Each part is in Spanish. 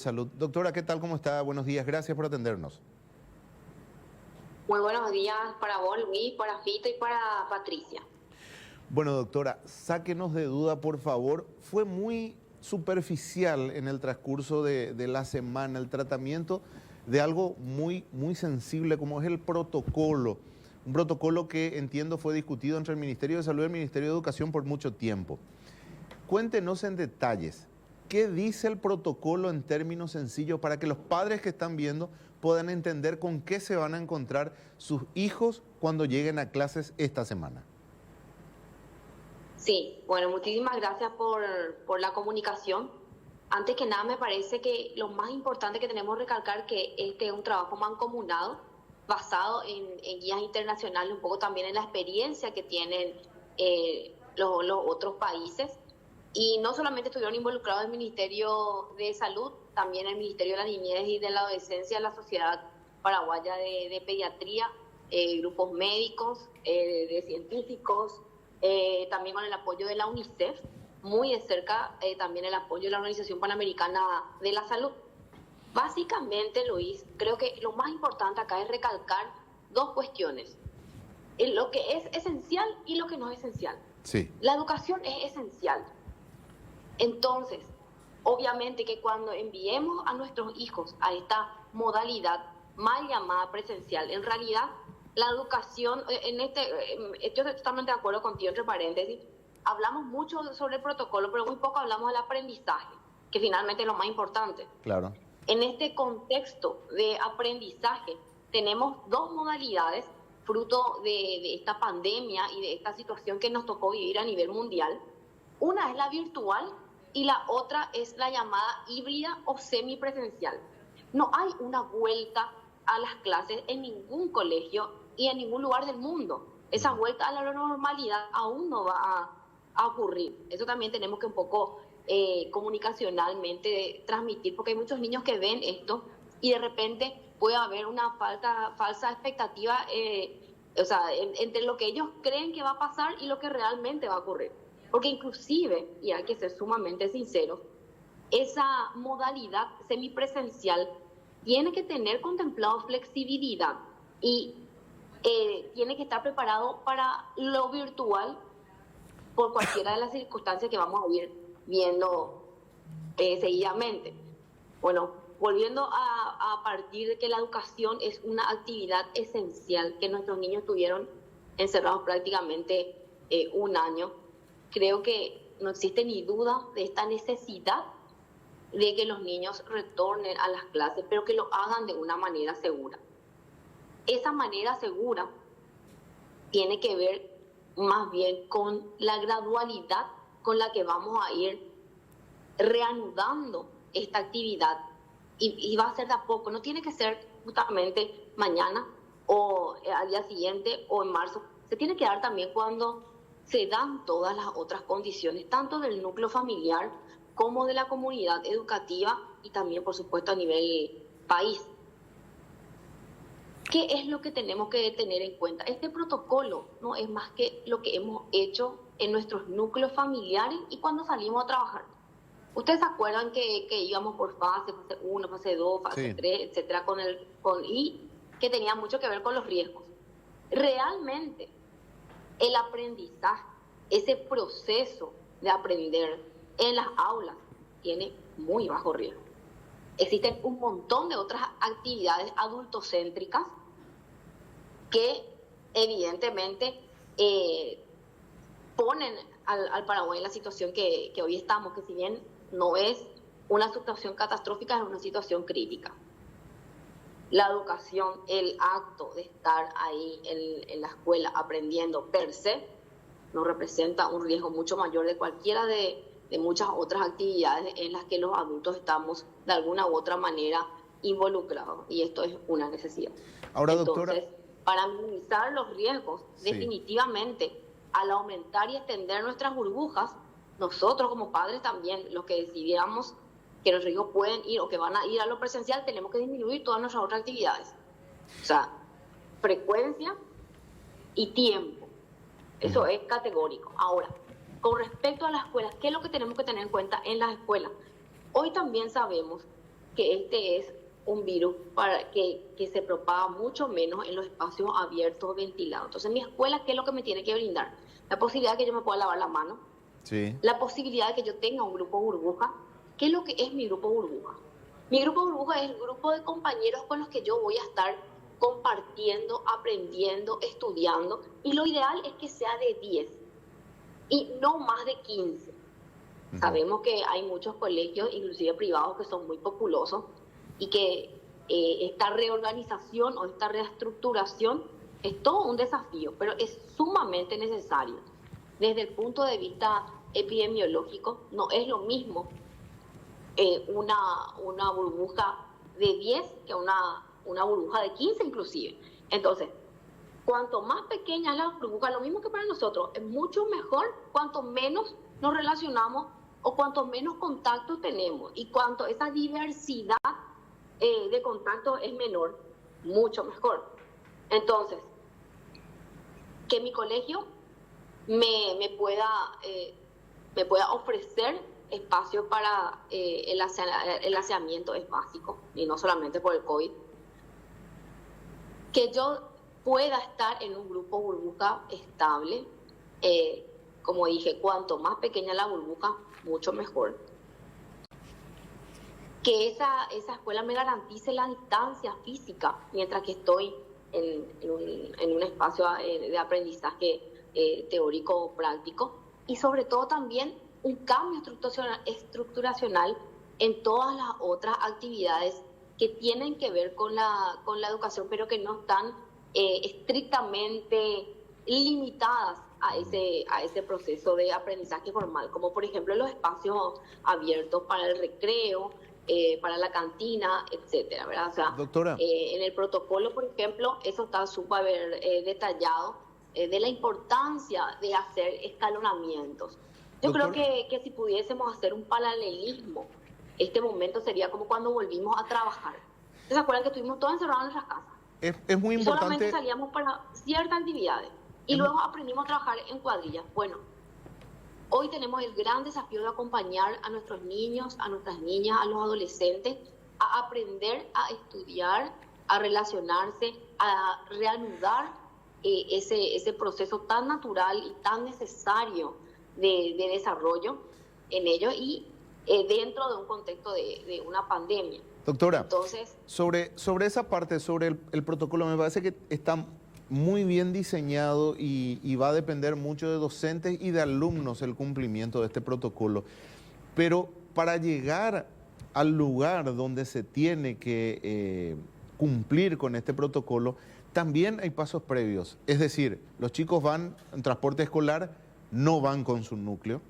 Salud. Doctora, ¿qué tal? ¿Cómo está? Buenos días, gracias por atendernos. Muy buenos días para vos, Luis, para Fito y para Patricia. Bueno, doctora, sáquenos de duda, por favor. Fue muy superficial en el transcurso de la semana el tratamiento de algo muy sensible como es el protocolo. Un protocolo que entiendo fue discutido entre el Ministerio de Salud y el Ministerio de Educación por mucho tiempo. Cuéntenos en detalles, ¿qué dice el protocolo en términos sencillos para que los padres que están viendo puedan entender con qué se van a encontrar sus hijos cuando lleguen a clases esta semana? Sí, bueno, muchísimas gracias por la comunicación. Antes que nada, me parece que lo más importante que tenemos que recalcar que este es un trabajo mancomunado, basado en guías internacionales, un poco también en la experiencia que tienen los otros países. Y no solamente estuvieron involucrados el Ministerio de Salud, también el Ministerio de la Niñez y de la Adolescencia, la Sociedad Paraguaya de Pediatría, grupos médicos, de científicos, también con el apoyo de la UNICEF, muy de cerca también el apoyo de la Organización Panamericana de la Salud. Básicamente, Luis, creo que lo más importante acá es recalcar dos cuestiones: lo que es esencial y lo que no es esencial. Sí. La educación es esencial. Entonces, obviamente que cuando enviemos a nuestros hijos a esta modalidad mal llamada presencial, en realidad la educación, yo estoy totalmente de acuerdo contigo, entre paréntesis, hablamos mucho sobre el protocolo, pero muy poco hablamos del aprendizaje, que finalmente es lo más importante. Claro. En este contexto de aprendizaje tenemos dos modalidades, fruto de esta pandemia y de esta situación que nos tocó vivir a nivel mundial. Una es la virtual y la otra es la llamada híbrida o semipresencial. No hay una vuelta a las clases en ningún colegio y en ningún lugar del mundo. Esa vuelta a la normalidad aún no va a ocurrir. Eso también tenemos que un poco comunicacionalmente transmitir, porque hay muchos niños que ven esto y de repente puede haber una falsa expectativa entre lo que ellos creen que va a pasar y lo que realmente va a ocurrir. Porque inclusive, y hay que ser sumamente sinceros, esa modalidad semipresencial tiene que tener contemplado flexibilidad y tiene que estar preparado para lo virtual por cualquiera de las circunstancias que vamos a ir viendo seguidamente. Bueno, volviendo a partir de que la educación es una actividad esencial, que nuestros niños estuvieron encerrados prácticamente un año, creo que no existe ni duda de esta necesidad de que los niños retornen a las clases, pero que lo hagan de una manera segura. Esa manera segura tiene que ver más bien con la gradualidad con la que vamos a ir reanudando esta actividad y va a ser de a poco, no tiene que ser justamente mañana o al día siguiente o en marzo, se tiene que dar también cuando se dan todas las otras condiciones, tanto del núcleo familiar como de la comunidad educativa y también, por supuesto, a nivel país. ¿Qué es lo que tenemos que tener en cuenta? Este protocolo no es más que lo que hemos hecho en nuestros núcleos familiares y cuando salimos a trabajar. Ustedes se acuerdan que íbamos por fase 1, fase 2, fase 3, etcétera, y que tenía mucho que ver con los riesgos. Realmente, el aprendizaje, ese proceso de aprender en las aulas, tiene muy bajo riesgo. Existen un montón de otras actividades adultocéntricas que evidentemente ponen al Paraguay en la situación que hoy estamos, que si bien no es una situación catastrófica, es una situación crítica. La educación, el acto de estar ahí en la escuela aprendiendo per se, nos representa un riesgo mucho mayor de cualquiera de muchas otras actividades en las que los adultos estamos de alguna u otra manera involucrados, y esto es una necesidad. Ahora, entonces, doctora, para minimizar los riesgos, definitivamente, al aumentar y extender nuestras burbujas, nosotros como padres también, los que decidamos que los riesgos pueden ir o que van a ir a lo presencial, tenemos que disminuir todas nuestras otras actividades. O sea, frecuencia y tiempo. Eso es categórico. Ahora, con respecto a las escuelas, ¿qué es lo que tenemos que tener en cuenta en las escuelas? Hoy también sabemos que este es un virus que se propaga mucho menos en los espacios abiertos, ventilados. Entonces, mi escuela, ¿qué es lo que me tiene que brindar? La posibilidad de que yo me pueda lavar la mano, Sí. la posibilidad de que yo tenga un grupo burbuja. ¿Qué es lo que es mi grupo burbuja? Mi grupo burbuja es el grupo de compañeros con los que yo voy a estar compartiendo, aprendiendo, estudiando, y lo ideal es que sea de 10 y no más de 15. Sabemos que hay muchos colegios, inclusive privados, que son muy populosos y que esta reorganización o esta reestructuración es todo un desafío, pero es sumamente necesario. Desde el punto de vista epidemiológico, no es lo mismo una burbuja de 10 que una burbuja de 15 inclusive. Entonces, cuanto más pequeña es la burbuja, lo mismo que para nosotros, es mucho mejor cuanto menos nos relacionamos o cuanto menos contactos tenemos, y cuanto esa diversidad de contactos es menor, mucho mejor. Entonces, que mi colegio me pueda ofrecer espacio para el aseamiento es básico, y no solamente por el COVID. Que yo pueda estar en un grupo burbuja estable, como dije, cuanto más pequeña la burbuja, mucho mejor. Que esa escuela me garantice la distancia física mientras que estoy en un espacio de aprendizaje teórico práctico, y sobre todo también un cambio estructuracional en todas las otras actividades que tienen que ver con la educación, pero que no están estrictamente limitadas a ese proceso de aprendizaje formal, como por ejemplo los espacios abiertos para el recreo, para la cantina, etcétera, ¿verdad? O sea, Doctora. En el protocolo, por ejemplo, eso está súper detallado, de la importancia de hacer escalonamientos. Yo Doctora. creo que si pudiésemos hacer un paralelismo, este momento sería como cuando volvimos a trabajar. ¿Se acuerdan que estuvimos todos encerrados en nuestras casas? Es muy Y solamente importante. salíamos para ciertas actividades y luego aprendimos a trabajar en cuadrillas. Bueno, hoy tenemos el gran desafío de acompañar a nuestros niños, a nuestras niñas, a los adolescentes a aprender a estudiar, a relacionarse, a reanudar ese proceso tan natural y tan necesario de desarrollo en ellos, y dentro de un contexto de una pandemia. Doctora, entonces, sobre esa parte, sobre el protocolo, me parece que está muy bien diseñado y va a depender mucho de docentes y de alumnos el cumplimiento de este protocolo. Pero para llegar al lugar donde se tiene que cumplir con este protocolo, también hay pasos previos. Es decir, los chicos van en transporte escolar, no van con su núcleo.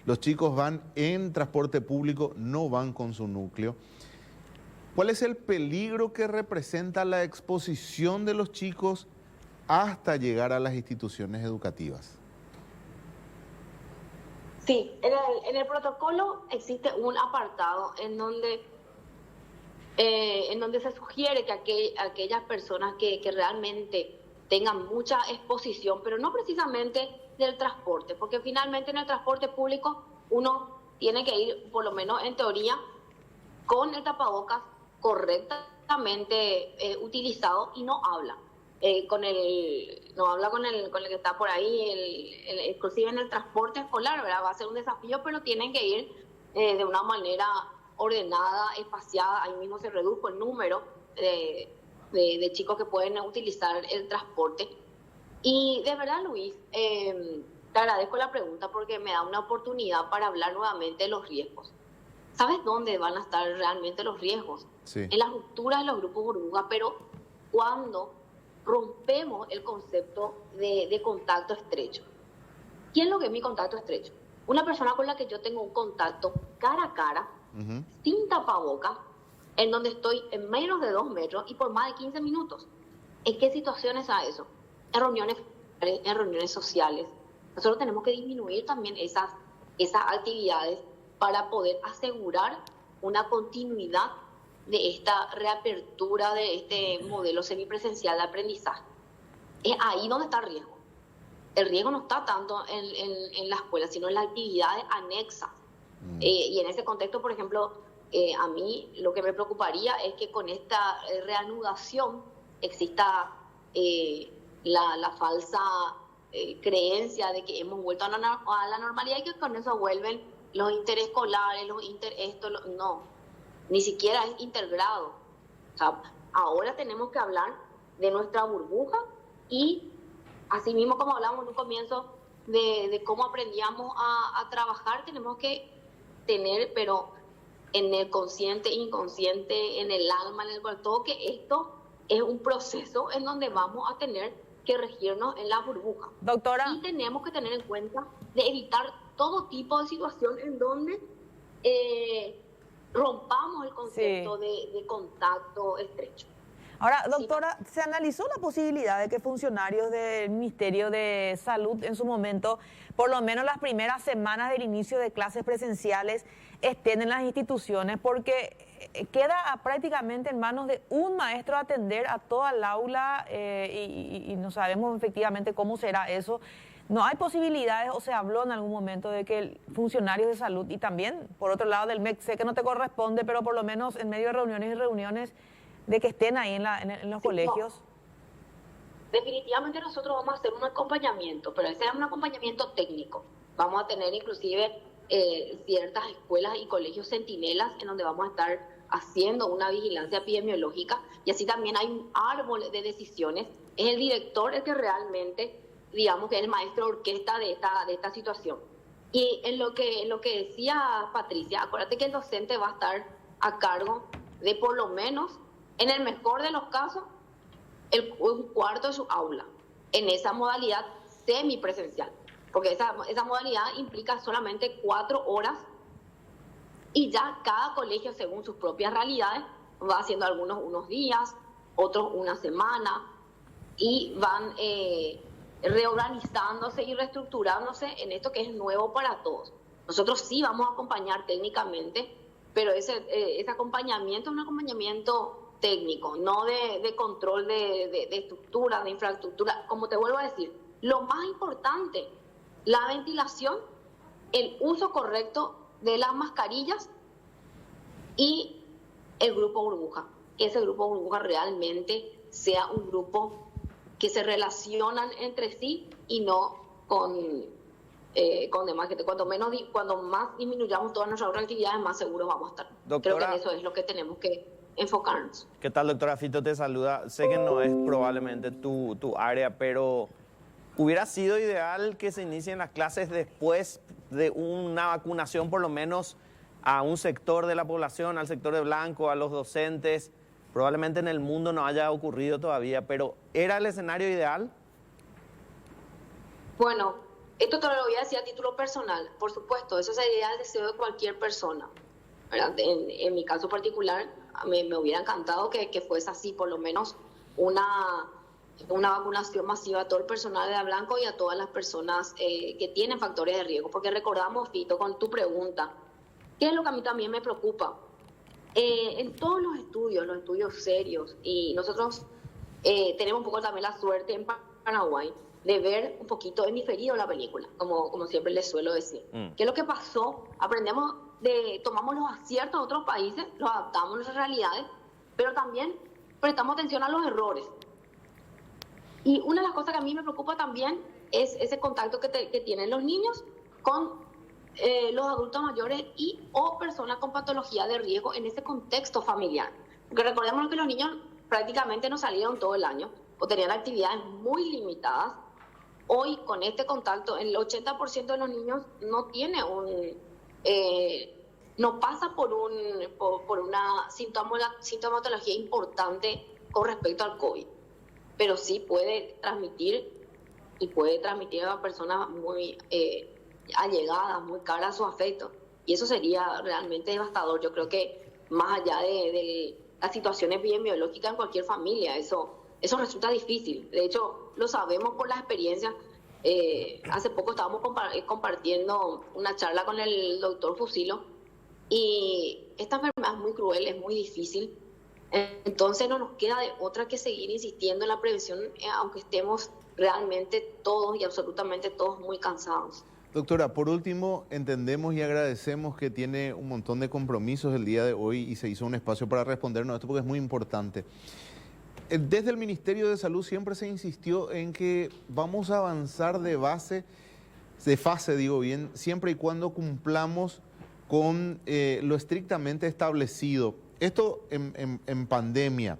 Los chicos van en transporte público, no van con su núcleo. ¿Cuál es el peligro que representa la exposición de los chicos hasta llegar a las instituciones educativas? Sí, en el protocolo existe un apartado en donde se sugiere que aquellas personas que realmente tengan mucha exposición, pero no precisamente del transporte, porque finalmente en el transporte público uno tiene que ir, por lo menos en teoría, con el tapabocas correctamente utilizado, y no habla. No habla con el que está por ahí, inclusive en el transporte escolar, ¿verdad? Va a ser un desafío, pero tienen que ir de una manera ordenada, espaciada. Ahí mismo se redujo el número de chicos que pueden utilizar el transporte. Y de verdad, Luis, te agradezco la pregunta porque me da una oportunidad para hablar nuevamente de los riesgos. ¿Sabes dónde van a estar realmente los riesgos? Sí. En las rupturas de los grupos burbuja, pero cuando rompemos el concepto de contacto estrecho. ¿Quién es lo que es mi contacto estrecho? Una persona con la que yo tengo un contacto cara a cara, sin tapabocas, en donde estoy en menos de 2 metros y por más de 15 minutos. ¿En qué situaciones a eso? En reuniones sociales. Nosotros tenemos que disminuir también esas actividades para poder asegurar una continuidad de esta reapertura de este modelo semipresencial de aprendizaje. Es ahí donde está el riesgo. El riesgo no está tanto en la escuela, sino en las actividades anexas. Y en ese contexto, por ejemplo, a mí lo que me preocuparía es que con esta reanudación exista la falsa creencia de que hemos vuelto a la normalidad y que con eso vuelven los interescolares, no, ni siquiera es intergrado. O sea, ahora tenemos que hablar de nuestra burbuja y así mismo como hablamos en un comienzo de cómo aprendíamos a trabajar, tenemos que tener, pero en el consciente, inconsciente, en el alma, en el cuerpo, todo, que esto es un proceso en donde vamos a tener que regirnos en la burbuja. Doctora. Y tenemos que tener en cuenta de evitar todo tipo de situación en donde rompamos el concepto de contacto estrecho. Ahora, doctora, ¿se analizó la posibilidad de que funcionarios del Ministerio de Salud en su momento, por lo menos las primeras semanas del inicio de clases presenciales, estén en las instituciones? Porque queda prácticamente en manos de un maestro atender a toda el aula y no sabemos efectivamente cómo será eso. ¿No hay posibilidades o se habló en algún momento de que funcionarios de salud y también, por otro lado, del MEC, sé que no te corresponde, pero por lo menos en medio de reuniones, de que estén ahí en los colegios? No. Definitivamente nosotros vamos a hacer un acompañamiento, pero ese es un acompañamiento técnico. Vamos a tener inclusive ciertas escuelas y colegios centinelas en donde vamos a estar haciendo una vigilancia epidemiológica, y así también hay un árbol de decisiones. Es el director el que realmente, digamos, que es el maestro orquesta de esta situación. Y en lo que decía Patricia, acuérdate que el docente va a estar a cargo de por lo menos, en el mejor de los casos, un cuarto de su aula, en esa modalidad semipresencial, porque esa modalidad implica solamente 4 horas y ya cada colegio, según sus propias realidades, va haciendo algunos unos días, otros una semana, y van reorganizándose y reestructurándose en esto que es nuevo para todos. Nosotros sí vamos a acompañar técnicamente, pero ese acompañamiento es un acompañamiento técnico, no de control de estructura, de infraestructura. Como te vuelvo a decir, lo más importante, la ventilación, el uso correcto de las mascarillas y el grupo burbuja. Que ese grupo burbuja realmente sea un grupo que se relacionan entre sí y no con demás gente. Cuando más disminuyamos todas nuestras otras actividades, más seguros vamos a estar. Doctora, creo que eso es lo que tenemos que enfocarnos. ¿Qué tal, doctora? Fito te saluda. Sé que no es probablemente tu área, pero ¿hubiera sido ideal que se inicien las clases después de una vacunación, por lo menos a un sector de la población, al sector de blanco, a los docentes? Probablemente en el mundo no haya ocurrido todavía, pero ¿era el escenario ideal? Bueno, esto te lo voy a decir a título personal. Por supuesto, eso sería el deseo de cualquier persona, ¿verdad? En mi caso particular, me hubiera encantado que fuese así, por lo menos una vacunación masiva a todo el personal de blanco y a todas las personas que tienen factores de riesgo. Porque recordamos, Fito, con tu pregunta, ¿qué es lo que a mí también me preocupa? En todos los estudios serios, y nosotros tenemos un poco también la suerte en Paraguay de ver un poquito en diferido la película, como siempre les suelo decir. ¿Qué es lo que pasó? Tomamos los aciertos de otros países, los adaptamos a nuestras realidades, pero también prestamos atención a los errores. Y una de las cosas que a mí me preocupa también es ese contacto que tienen los niños con los adultos mayores o personas con patología de riesgo en ese contexto familiar. Porque recordemos que los niños prácticamente no salieron todo el año o tenían actividades muy limitadas. Hoy, con este contacto, el 80% de los niños no tiene no pasa por una sintomatología importante con respecto al COVID, pero sí puede transmitir a personas muy allegadas, muy caras a su afecto, y eso sería realmente devastador. Yo creo que más allá de la situación epidemiológica en cualquier familia, eso resulta difícil. De hecho, lo sabemos por la experiencia. Hace poco estábamos compartiendo una charla con el doctor Fusilo, y esta enfermedad es muy cruel, es muy difícil. Entonces no nos queda de otra que seguir insistiendo en la prevención, aunque estemos realmente todos y absolutamente todos muy cansados. Doctora, por último, entendemos y agradecemos que tiene un montón de compromisos el día de hoy y se hizo un espacio para respondernos a esto porque es muy importante. Desde el Ministerio de Salud siempre se insistió en que vamos a avanzar de fase, digo bien, siempre y cuando cumplamos con lo estrictamente establecido. Esto en pandemia.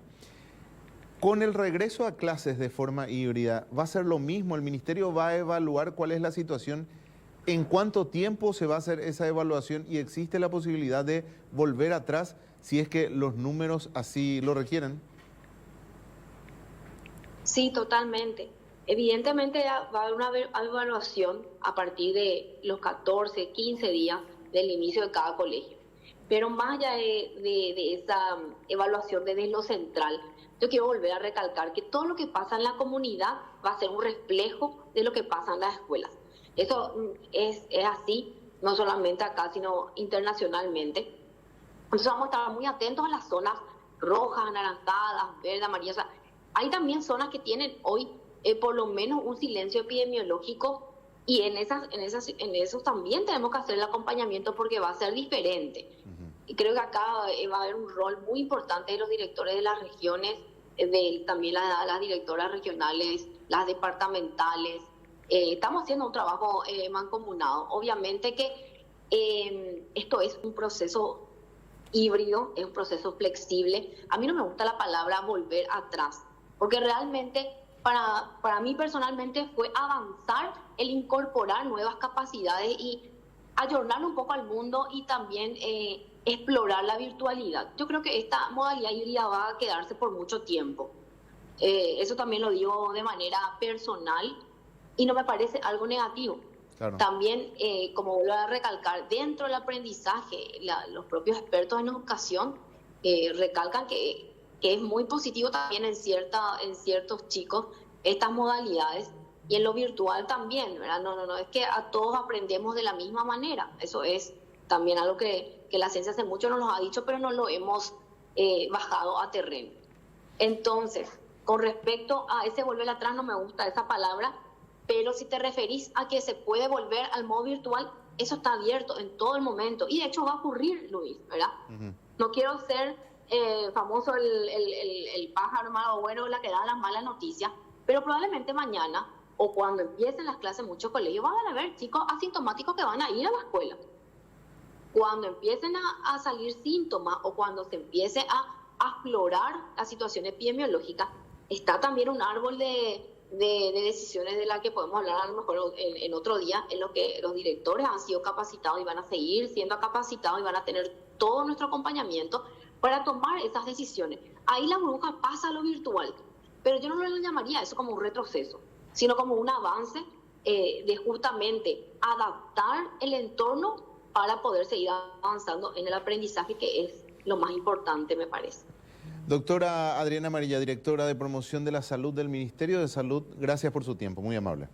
Con el regreso a clases de forma híbrida, ¿va a ser lo mismo? ¿El Ministerio va a evaluar cuál es la situación? ¿En cuánto tiempo se va a hacer esa evaluación? ¿Y existe la posibilidad de volver atrás si es que los números así lo requieren? Sí, totalmente. Evidentemente va a haber una evaluación a partir de los 14, 15 días del inicio de cada colegio. Pero más allá de esa evaluación desde lo central, yo quiero volver a recalcar que todo lo que pasa en la comunidad va a ser un reflejo de lo que pasa en las escuelas. Eso es así, no solamente acá, sino internacionalmente. Entonces vamos a estar muy atentos a las zonas rojas, anaranjadas, verdes, amarillas. O sea, hay también zonas que tienen hoy por lo menos un silencio epidemiológico y en esos también tenemos que hacer el acompañamiento porque va a ser diferente. Y creo que acá va a haber un rol muy importante de los directores de las regiones, también las directoras regionales, las departamentales. Estamos haciendo un trabajo mancomunado. Obviamente que esto es un proceso híbrido, es un proceso flexible. A mí no me gusta la palabra volver atrás, porque realmente para mí personalmente fue avanzar el incorporar nuevas capacidades y ayornar un poco al mundo y también explorar la virtualidad. Yo creo que esta modalidad híbrida va a quedarse por mucho tiempo. Eso también lo digo de manera personal y no me parece algo negativo. Claro. También, como vuelvo a recalcar, dentro del aprendizaje, los propios expertos en educación recalcan que es muy positivo también en ciertos chicos estas modalidades y en lo virtual también, ¿verdad? No, es que a todos aprendemos de la misma manera. Eso es también algo que la ciencia hace mucho nos lo ha dicho, pero no lo hemos bajado a terreno. Entonces, con respecto a ese volver atrás, no me gusta esa palabra, pero si te referís a que se puede volver al modo virtual, eso está abierto en todo el momento. Y de hecho va a ocurrir, Luis, ¿verdad? Uh-huh. No quiero ser famoso el pájaro malo bueno, la que da las malas noticias, pero probablemente mañana o cuando empiecen las clases en muchos colegios van a haber chicos asintomáticos que van a ir a la escuela. Cuando empiecen a salir síntomas o cuando se empiece a aflorar la situación epidemiológica, está también un árbol de decisiones de las que podemos hablar a lo mejor en otro día, en lo que los directores han sido capacitados y van a seguir siendo capacitados y van a tener todo nuestro acompañamiento para tomar esas decisiones. Ahí la burbuja pasa a lo virtual, pero yo no lo llamaría eso como un retroceso, sino como un avance de justamente adaptar el entorno para poder seguir avanzando en el aprendizaje, que es lo más importante, me parece. Doctora Adriana Amarilla, directora de Promoción de la Salud del Ministerio de Salud, gracias por su tiempo, muy amable.